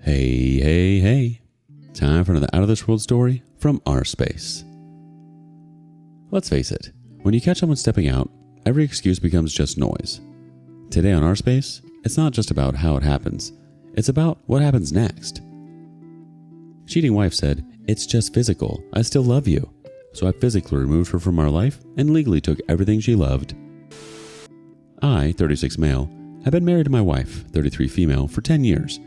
Hey, hey, hey. Time for another Out of This World story from rSpace. Let's face it, when you catch someone stepping out, every excuse becomes just noise. Today on rSpace, it's not just about how it happens, it's about what happens next. Cheating wife said, "It's just physical, I still love you." So I physically removed her from our life and legally took everything she loved. I, 36 male, have been married to my wife, 33 female, for 10 years.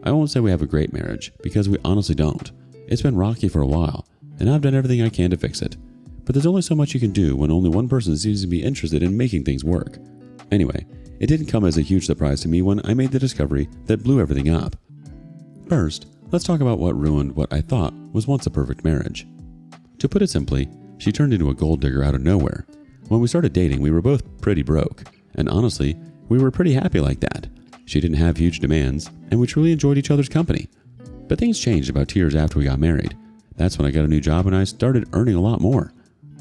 I won't say we have a great marriage, because we honestly don't. It's been rocky for a while, and I've done everything I can to fix it. But there's only so much you can do when only one person seems to be interested in making things work. Anyway, it didn't come as a huge surprise to me when I made the discovery that blew everything up. First, let's talk about what ruined what I thought was once a perfect marriage. To put it simply, she turned into a gold digger out of nowhere. When we started dating, we were both pretty broke, and honestly, we were pretty happy like that. She didn't have huge demands, and we truly enjoyed each other's company. But things changed about 2 years after we got married. That's when I got a new job and I started earning a lot more.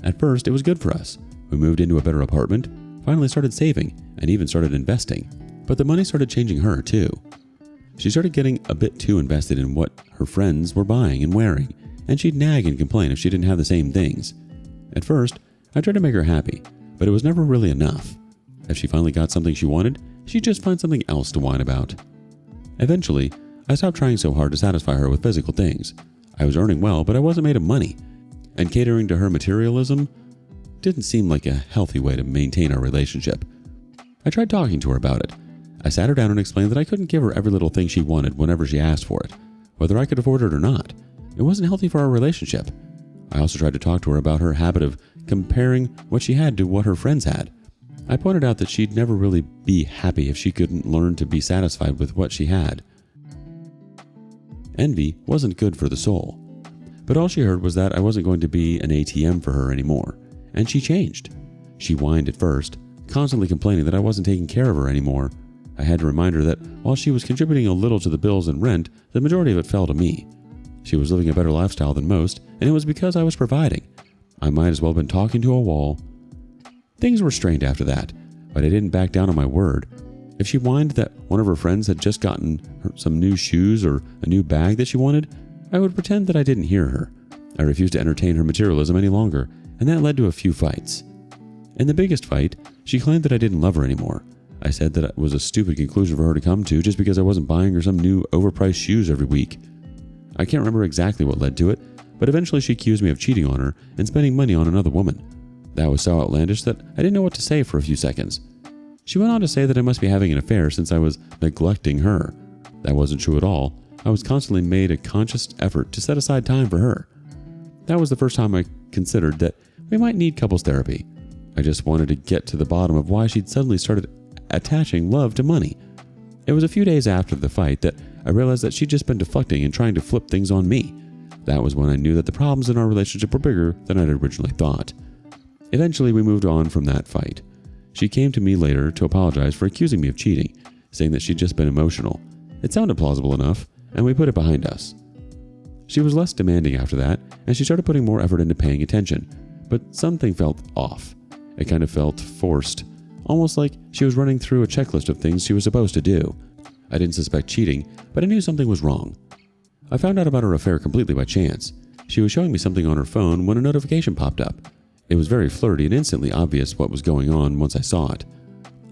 At first, it was good for us. We moved into a better apartment, finally started saving, and even started investing. But the money started changing her too. She started getting a bit too invested in what her friends were buying and wearing, and she'd nag and complain if she didn't have the same things. At first, I tried to make her happy, but it was never really enough. If she finally got something she wanted, she'd just find something else to whine about. Eventually, I stopped trying so hard to satisfy her with physical things. I was earning well, but I wasn't made of money, and catering to her materialism didn't seem like a healthy way to maintain our relationship. I tried talking to her about it. I sat her down and explained that I couldn't give her every little thing she wanted whenever she asked for it, whether I could afford it or not. It wasn't healthy for our relationship. I also tried to talk to her about her habit of comparing what she had to what her friends had. I pointed out that she'd never really be happy if she couldn't learn to be satisfied with what she had. Envy wasn't good for the soul. But all she heard was that I wasn't going to be an ATM for her anymore, and she changed. She whined at first, constantly complaining that I wasn't taking care of her anymore. I had to remind her that while she was contributing a little to the bills and rent, the majority of it fell to me. She was living a better lifestyle than most, and it was because I was providing. I might as well have been talking to a wall. Things were strained after that, but I didn't back down on my word. If she whined that one of her friends had just gotten her some new shoes or a new bag that she wanted, I would pretend that I didn't hear her. I refused to entertain her materialism any longer, and that led to a few fights. In the biggest fight, she claimed that I didn't love her anymore. I said that it was a stupid conclusion for her to come to just because I wasn't buying her some new overpriced shoes every week. I can't remember exactly what led to it, but eventually she accused me of cheating on her and spending money on another woman. That was so outlandish that I didn't know what to say for a few seconds. She went on to say that I must be having an affair since I was neglecting her. That wasn't true at all. I was constantly made a conscious effort to set aside time for her. That was the first time I considered that we might need couples therapy. I just wanted to get to the bottom of why she'd suddenly started attaching love to money. It was a few days after the fight that I realized that she'd just been deflecting and trying to flip things on me. That was when I knew that the problems in our relationship were bigger than I'd originally thought. Eventually, we moved on from that fight. She came to me later to apologize for accusing me of cheating, saying that she'd just been emotional. It sounded plausible enough, and we put it behind us. She was less demanding after that, and she started putting more effort into paying attention, but something felt off. It kind of felt forced, almost like she was running through a checklist of things she was supposed to do. I didn't suspect cheating, but I knew something was wrong. I found out about her affair completely by chance. She was showing me something on her phone when a notification popped up. It was very flirty and instantly obvious what was going on once I saw it.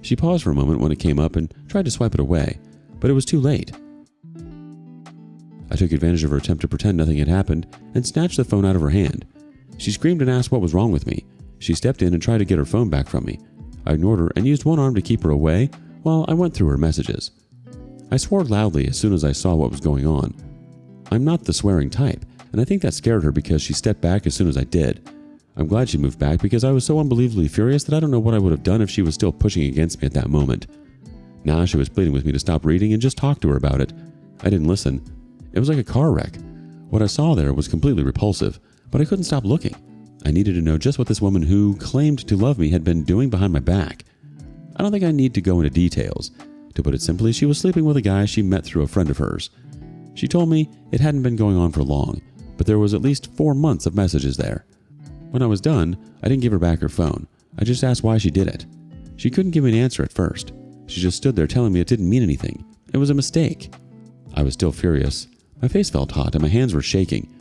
She paused for a moment when it came up and tried to swipe it away, but it was too late. I took advantage of her attempt to pretend nothing had happened and snatched the phone out of her hand. She screamed and asked what was wrong with me. She stepped in and tried to get her phone back from me. I ignored her and used one arm to keep her away while I went through her messages. I swore loudly as soon as I saw what was going on. I'm not the swearing type, and I think that scared her because she stepped back as soon as I did. I'm glad she moved back because I was so unbelievably furious that I don't know what I would have done if she was still pushing against me at that moment. Now she was pleading with me to stop reading and just talk to her about it. I didn't listen. It was like a car wreck. What I saw there was completely repulsive, but I couldn't stop looking. I needed to know just what this woman who claimed to love me had been doing behind my back. I don't think I need to go into details. To put it simply, she was sleeping with a guy she met through a friend of hers. She told me it hadn't been going on for long, but there was at least 4 months of messages there. When I was done, I didn't give her back her phone. I just asked why she did it. She couldn't give me an answer at first. She just stood there telling me it didn't mean anything. It was a mistake. I was still furious. My face felt hot and my hands were shaking.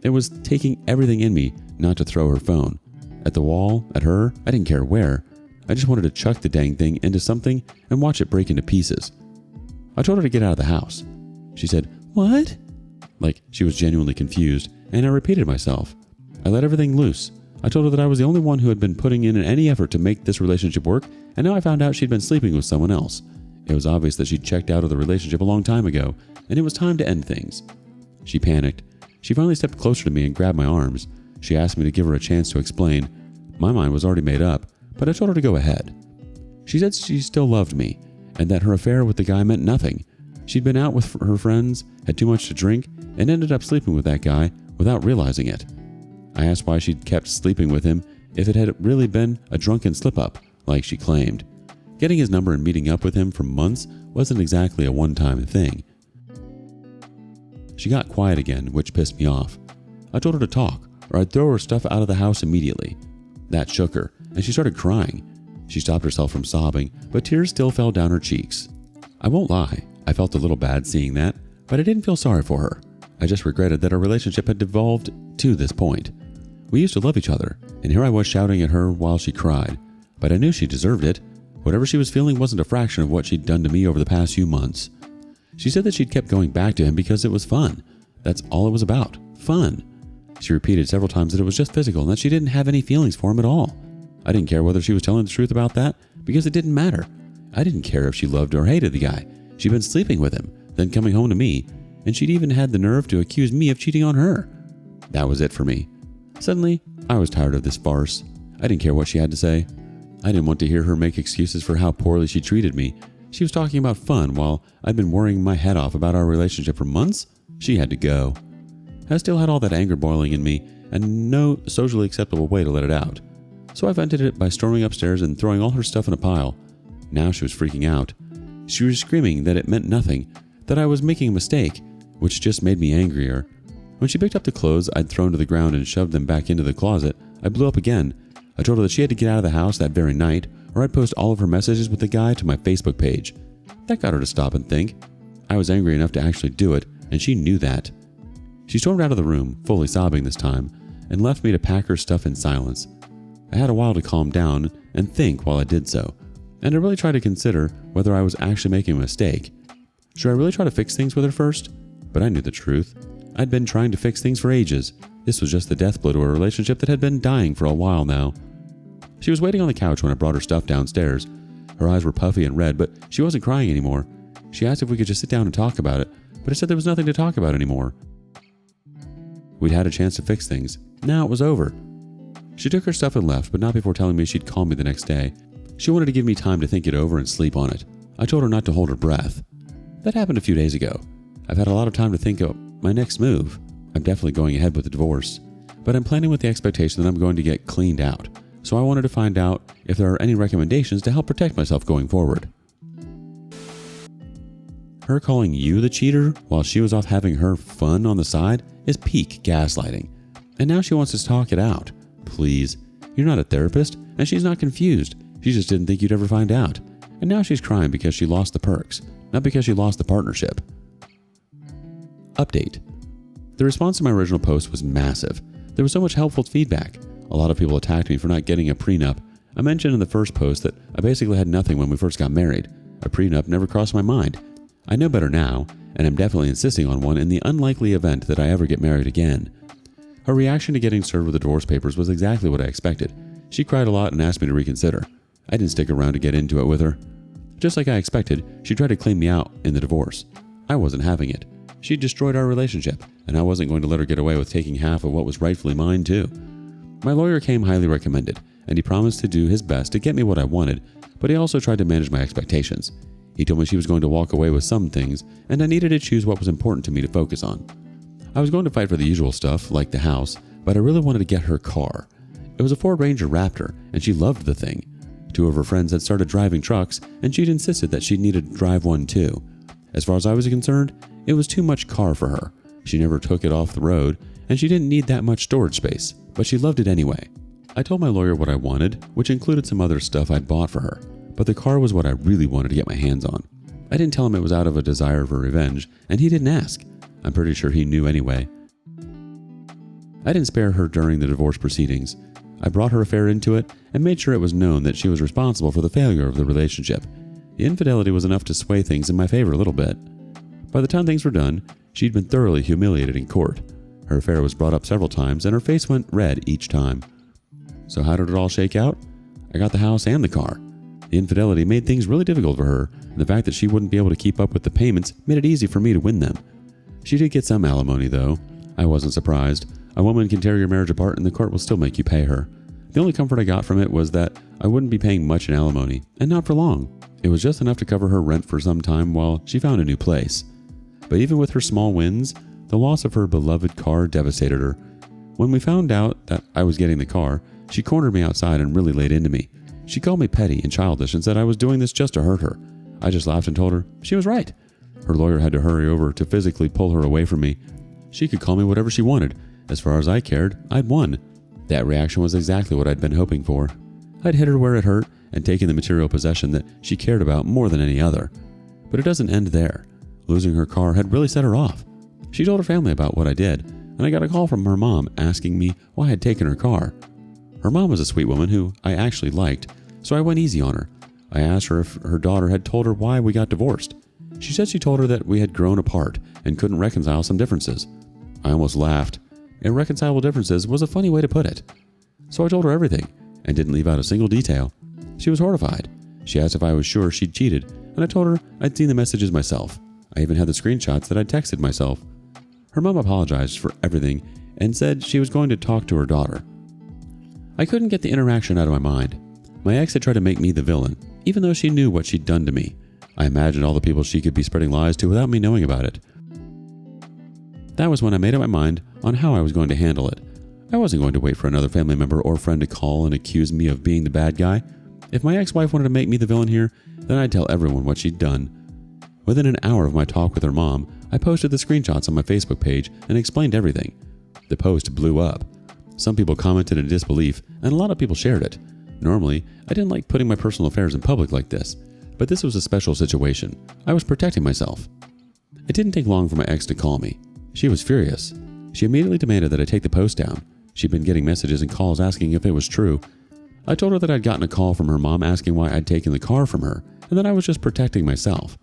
It was taking everything in me not to throw her phone. At the wall, at her, I didn't care where. I just wanted to chuck the dang thing into something and watch it break into pieces. I told her to get out of the house. She said, "What?" Like she was genuinely confused, and I repeated myself. I let everything loose. I told her that I was the only one who had been putting in any effort to make this relationship work, and now I found out she'd been sleeping with someone else. It was obvious that she'd checked out of the relationship a long time ago, and it was time to end things. She panicked. She finally stepped closer to me and grabbed my arms. She asked me to give her a chance to explain. My mind was already made up, but I told her to go ahead. She said she still loved me, and that her affair with the guy meant nothing. She'd been out with her friends, had too much to drink, and ended up sleeping with that guy without realizing it. I asked why she'd kept sleeping with him if it had really been a drunken slip-up, like she claimed. Getting his number and meeting up with him for months wasn't exactly a one-time thing. She got quiet again, which pissed me off. I told her to talk, or I'd throw her stuff out of the house immediately. That shook her, and she started crying. She stopped herself from sobbing, but tears still fell down her cheeks. I won't lie, I felt a little bad seeing that, but I didn't feel sorry for her. I just regretted that our relationship had devolved to this point. We used to love each other, and here I was shouting at her while she cried. But I knew she deserved it. Whatever she was feeling wasn't a fraction of what she'd done to me over the past few months. She said that she'd kept going back to him because it was fun. That's all it was about. Fun. She repeated several times that it was just physical and that she didn't have any feelings for him at all. I didn't care whether she was telling the truth about that because it didn't matter. I didn't care if she loved or hated the guy. She'd been sleeping with him, then coming home to me, and she'd even had the nerve to accuse me of cheating on her. That was it for me. Suddenly, I was tired of this farce. I didn't care what she had to say. I didn't want to hear her make excuses for how poorly she treated me. She was talking about fun while I'd been worrying my head off about our relationship for months. She had to go. I still had all that anger boiling in me and no socially acceptable way to let it out. So I vented it by storming upstairs and throwing all her stuff in a pile. Now she was freaking out. She was screaming that it meant nothing, that I was making a mistake, which just made me angrier. When she picked up the clothes I'd thrown to the ground and shoved them back into the closet, I blew up again. I told her that she had to get out of the house that very night, or I'd post all of her messages with the guy to my Facebook page. That got her to stop and think. I was angry enough to actually do it, and she knew that. She stormed out of the room, fully sobbing this time, and left me to pack her stuff in silence. I had a while to calm down and think while I did so, and I really tried to consider whether I was actually making a mistake. Should I really try to fix things with her first? But I knew the truth. I'd been trying to fix things for ages. This was just the death blow to a relationship that had been dying for a while now. She was waiting on the couch when I brought her stuff downstairs. Her eyes were puffy and red, but she wasn't crying anymore. She asked if we could just sit down and talk about it, but I said there was nothing to talk about anymore. We'd had a chance to fix things. Now it was over. She took her stuff and left, but not before telling me she'd call me the next day. She wanted to give me time to think it over and sleep on it. I told her not to hold her breath. That happened a few days ago. I've had a lot of time to think of my next move. I'm definitely going ahead with the divorce, but I'm planning with the expectation that I'm going to get cleaned out. So I wanted to find out if there are any recommendations to help protect myself going forward. Her calling you the cheater while she was off having her fun on the side is peak gaslighting. And now she wants us to talk it out. Please, you're not a therapist, and she's not confused. She just didn't think you'd ever find out. And now she's crying because she lost the perks, not because she lost the partnership. Update. The response to my original post was massive. There was so much helpful feedback. A lot of people attacked me for not getting a prenup. I mentioned in the first post that I basically had nothing when we first got married. A prenup never crossed my mind. I know better now, and I'm definitely insisting on one in the unlikely event that I ever get married again. Her reaction to getting served with the divorce papers was exactly what I expected. She cried a lot and asked me to reconsider. I didn't stick around to get into it with her. Just like I expected, she tried to clean me out in the divorce. I wasn't having it. She destroyed our relationship, and I wasn't going to let her get away with taking half of what was rightfully mine too. My lawyer came highly recommended, and he promised to do his best to get me what I wanted, but he also tried to manage my expectations. He told me she was going to walk away with some things, and I needed to choose what was important to me to focus on. I was going to fight for the usual stuff, like the house, but I really wanted to get her car. It was a Ford Ranger Raptor, and she loved the thing. 2 of her friends had started driving trucks, and she'd insisted that she needed to drive one too. As far as I was concerned, it was too much car for her. She never took it off the road, and she didn't need that much storage space, but she loved it anyway. I told my lawyer what I wanted, which included some other stuff I'd bought for her, but the car was what I really wanted to get my hands on. I didn't tell him it was out of a desire for revenge, and he didn't ask. I'm pretty sure he knew anyway. I didn't spare her during the divorce proceedings. I brought her affair into it and made sure it was known that she was responsible for the failure of the relationship. The infidelity was enough to sway things in my favor a little bit. By the time things were done, she'd been thoroughly humiliated in court. Her affair was brought up several times, and her face went red each time. So how did it all shake out? I got the house and the car. The infidelity made things really difficult for her, and the fact that she wouldn't be able to keep up with the payments made it easy for me to win them. She did get some alimony, though. I wasn't surprised. A woman can tear your marriage apart, and the court will still make you pay her. The only comfort I got from it was that I wouldn't be paying much in alimony, and not for long. It was just enough to cover her rent for some time while she found a new place. But even with her small wins, the loss of her beloved car devastated her. When we found out that I was getting the car, she cornered me outside and really laid into me. She called me petty and childish and said I was doing this just to hurt her. I just laughed and told her she was right. Her lawyer had to hurry over to physically pull her away from me. She could call me whatever she wanted. As far as I cared, I'd won. That reaction was exactly what I'd been hoping for. I'd hit her where it hurt and taken the material possession that she cared about more than any other. But it doesn't end there. Losing her car had really set her off. She told her family about what I did, and I got a call from her mom asking me why I'd taken her car. Her mom was a sweet woman who I actually liked, so I went easy on her. I asked her if her daughter had told her why we got divorced. She said she told her that we had grown apart and couldn't reconcile some differences. I almost laughed. Irreconcilable differences was a funny way to put it. So I told her everything and didn't leave out a single detail. She was horrified. She asked if I was sure she'd cheated, and I told her I'd seen the messages myself. I even had the screenshots that I'd texted myself. Her mom apologized for everything and said she was going to talk to her daughter. I couldn't get the interaction out of my mind. My ex had tried to make me the villain, even though she knew what she'd done to me. I imagined all the people she could be spreading lies to without me knowing about it. That was when I made up my mind on how I was going to handle it. I wasn't going to wait for another family member or friend to call and accuse me of being the bad guy. If my ex-wife wanted to make me the villain here, then I'd tell everyone what she'd done. Within an hour of my talk with her mom, I posted the screenshots on my Facebook page and explained everything. The post blew up. Some people commented in disbelief, and a lot of people shared it. Normally, I didn't like putting my personal affairs in public like this, but this was a special situation. I was protecting myself. It didn't take long for my ex to call me. She was furious. She immediately demanded that I take the post down. She'd been getting messages and calls asking if it was true. I told her that I'd gotten a call from her mom asking why I'd taken the car from her, and that I was just protecting myself.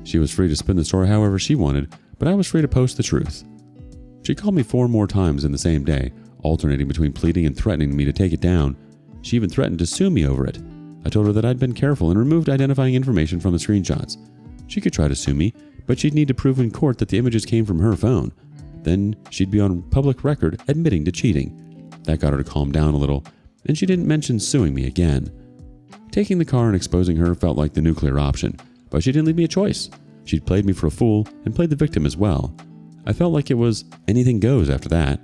She was free to spin the story however she wanted, but I was free to post the truth. She called me 4 more times in the same day, alternating between pleading and threatening me to take it down. She even threatened to sue me over it. I told her that I'd been careful and removed identifying information from the screenshots. She could try to sue me, but she'd need to prove in court that the images came from her phone. Then she'd be on public record admitting to cheating. That got her to calm down a little, and she didn't mention suing me again. Taking the car and exposing her felt like the nuclear option, but she didn't leave me a choice. She'd played me for a fool and played the victim as well. I felt like it was anything goes after that.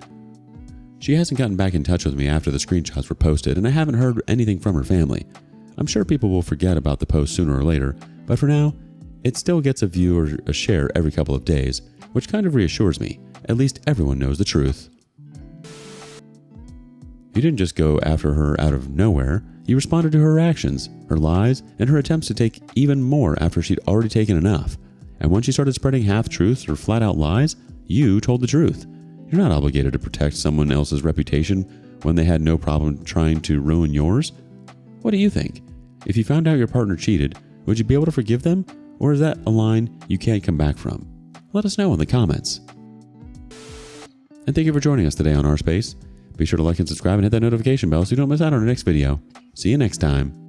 She hasn't gotten back in touch with me after the screenshots were posted, and I haven't heard anything from her family. I'm sure people will forget about the post sooner or later, but for now, it still gets a view or a share every couple of days, which kind of reassures me. At least everyone knows the truth. You didn't just go after her out of nowhere. You responded to her actions, her lies, and her attempts to take even more after she'd already taken enough. And when she started spreading half-truths or flat-out lies, you told the truth. You're not obligated to protect someone else's reputation when they had no problem trying to ruin yours. What do you think? If you found out your partner cheated, would you be able to forgive them? Or is that a line you can't come back from? Let us know in the comments. And thank you for joining us today on rSpace. Be sure to like and subscribe and hit that notification bell so you don't miss out on our next video. See you next time.